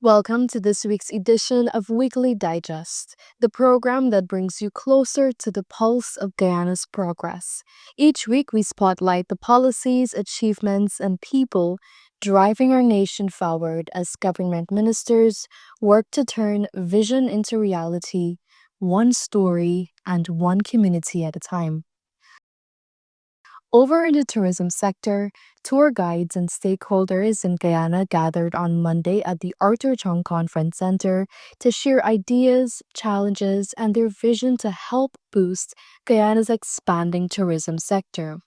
Welcome to this week's edition of Weekly Digest, the program that brings you closer to the pulse of Guyana's progress. Each week, we spotlight the policies, achievements, and people driving our nation forward as government ministers work to turn vision into reality, one story and one community at a time. Over in the tourism sector, tour guides and stakeholders in Guyana gathered on Monday at the Arthur Chong Conference Center to share ideas, challenges, and their vision to help boost Guyana's expanding tourism sector.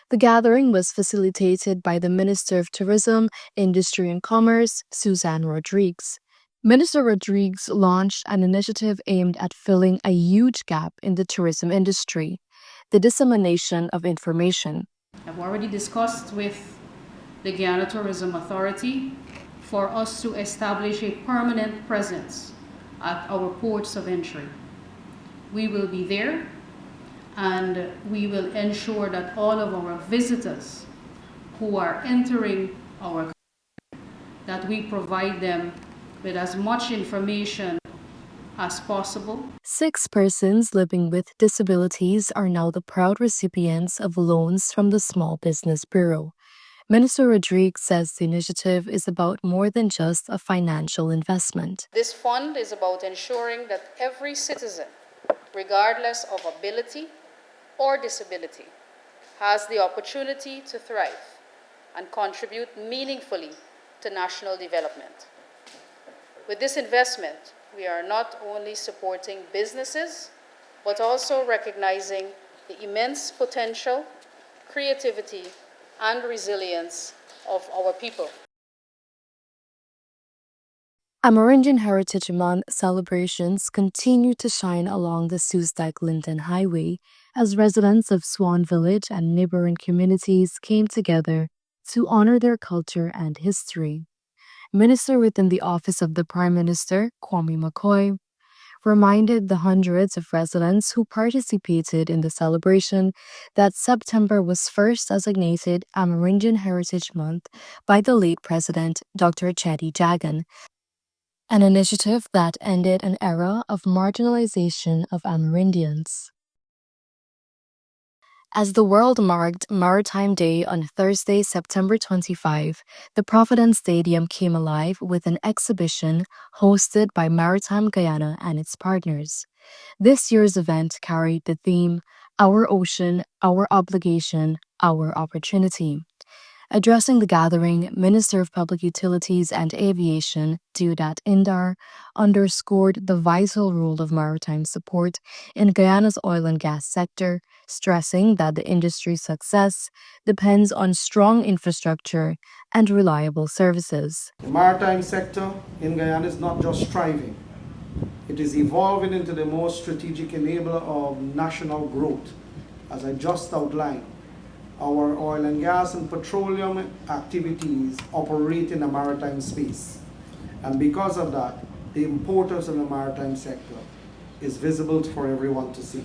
The gathering was facilitated by the Minister of Tourism, Industry and Commerce, Suzanne Rodriguez. Minister Rodriguez launched an initiative aimed at filling a huge gap in the tourism industry: the dissemination of information. I've already discussed with the Guyana Tourism Authority for us to establish a permanent presence at our ports of entry. We will be there and we will ensure that all of our visitors who are entering our country, that we provide them with as much information as possible. 6 persons living with disabilities are now the proud recipients of loans from the Small Business Bureau. Minister Rodriguez says the initiative is about more than just a financial investment. This fund is about ensuring that every citizen, regardless of ability or disability, has the opportunity to thrive and contribute meaningfully to national development. With this investment, we are not only supporting businesses, but also recognizing the immense potential, creativity, and resilience of our people. Amerindian Heritage Month celebrations continue to shine along the Susdike-Linden Highway as residents of Swan Village and neighboring communities came together to honor their culture and history. Minister within the Office of the Prime Minister, Kwame McCoy, reminded the hundreds of residents who participated in the celebration that September was first designated Amerindian Heritage Month by the late President Dr. Cheddi Jagan, an initiative that ended an era of marginalization of Amerindians. As the world marked Maritime Day on Thursday, September 25, the Providence Stadium came alive with an exhibition hosted by Maritime Guyana and its partners. This year's event carried the theme, Our Ocean, Our Obligation, Our Opportunity. Addressing the gathering, Minister of Public Utilities and Aviation, Deodat Indar, underscored the vital role of maritime support in Guyana's oil and gas sector, stressing that the industry's success depends on strong infrastructure and reliable services. The maritime sector in Guyana is not just thriving, it is evolving into the most strategic enabler of national growth, as I just outlined. Our oil and gas and petroleum activities operate in the maritime space. And because of that, the importance of the maritime sector is visible for everyone to see.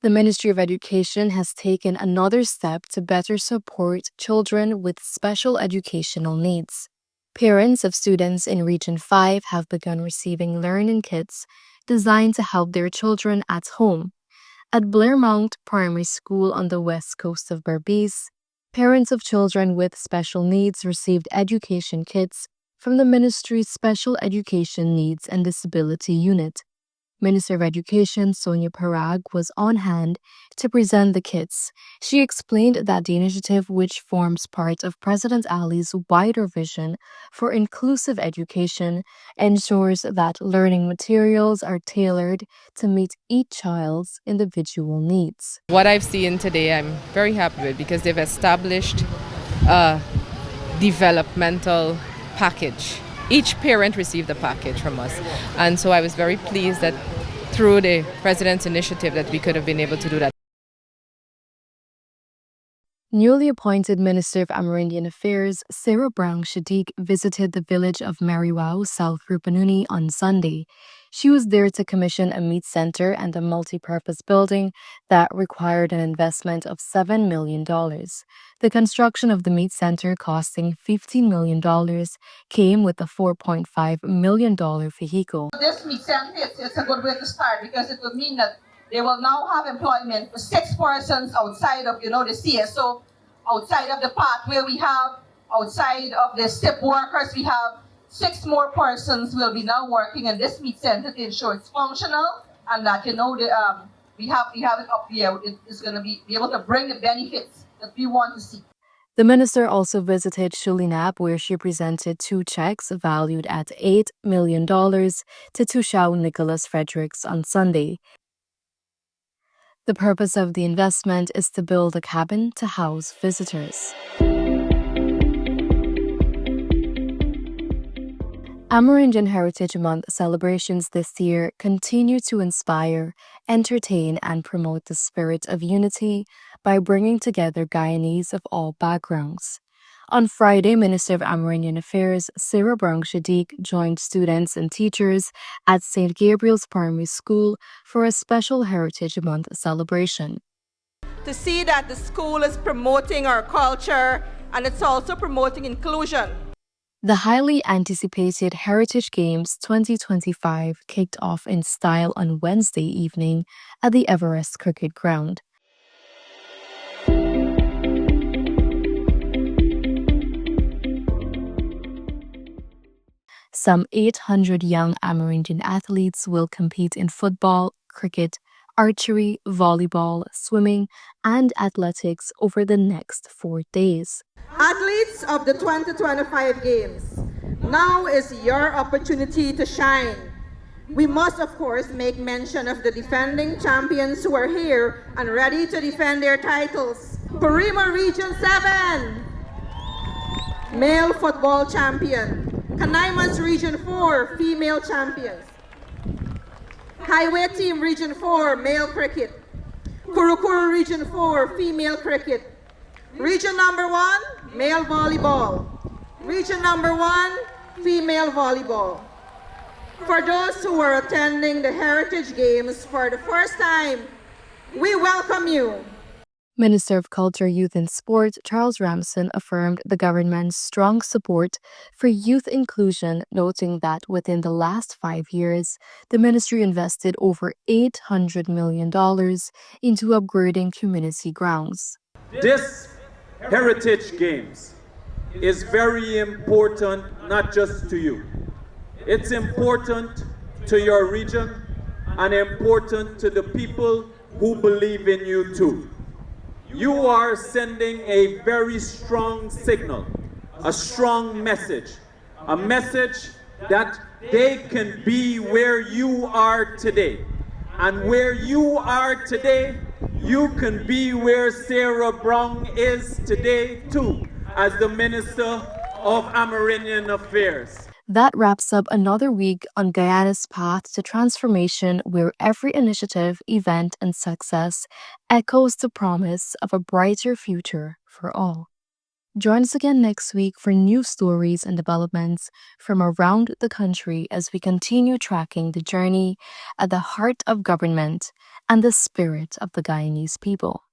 The Ministry of Education has taken another step to better support children with special educational needs. Parents of students in Region 5 have begun receiving learning kits designed to help their children at home. At Blairmount Primary School on the west coast of Berbice, parents of children with special needs received education kits from the ministry's Special Education Needs and Disability Unit. Minister of Education Sonia Parag was on hand to present the kits. She explained that the initiative, which forms part of President Ali's wider vision for inclusive education, ensures that learning materials are tailored to meet each child's individual needs. What I've seen today, I'm very happy with because they've established a developmental package. Each parent received a package from us. And so I was very pleased that through the President's initiative that we could have been able to do that. Newly appointed Minister of Amerindian Affairs, Sarah Brown Shadiq, visited the village of Mariwao, South Rupununi on Sunday. She was there to commission a meat center and a multi-purpose building that required an investment of $7 million. The construction of the meat center, costing $15 million, came with a $4.5 million vehicle. This meat center, it's a good way to start because it will mean that they will now have employment for 6 persons outside of, the CSO, outside of the pathway we have, outside of the SIP workers we have. 6 more persons will be now working in this meat center to ensure it's functional and that, we have it up here. It is going to be able to bring the benefits that we want to see. The minister also visited Shulinap, where she presented 2 checks valued at $8 million to Tushao Nicholas Fredericks on Sunday. The purpose of the investment is to build a cabin to house visitors. Amerindian Heritage Month celebrations this year continue to inspire, entertain, and promote the spirit of unity by bringing together Guyanese of all backgrounds. On Friday, Minister of Amerindian Affairs, Sarah Brown Shadiq, joined students and teachers at St. Gabriel's Primary School for a special Heritage Month celebration. To see that the school is promoting our culture and it's also promoting inclusion. The highly anticipated Heritage Games 2025 kicked off in style on Wednesday evening at the Everest Cricket Ground. Some 800 young Amerindian athletes will compete in football, cricket, archery, volleyball, swimming, and athletics over the next 4 days. Athletes of the 2025 Games, now is your opportunity to shine. We must, of course, make mention of the defending champions who are here and ready to defend their titles. Parima Region 7, male football champion. Canaimans Region 4, female champions. Highway Team Region 4, male cricket. Kurukuru Region 4, female cricket. Region number 1, male volleyball. Region number 1, female volleyball. For those who are attending the Heritage Games for the first time, we welcome you. Minister of Culture, Youth and Sport Charles Ramson affirmed the government's strong support for youth inclusion, noting that within the last 5 years, the ministry invested over $800 million into upgrading community grounds. This Heritage Games is very important, not just to you. It's important to your region and important to the people who believe in you too. You are sending a very strong signal, a strong message, a message that they can be where you are today. And where you are today, you can be where Sarah Brown is today too, as the Minister of Amerindian Affairs. That wraps up another week on Guyana's path to transformation, where every initiative, event, and success echoes the promise of a brighter future for all. Join us again next week for new stories and developments from around the country as we continue tracking the journey at the heart of government and the spirit of the Guyanese people.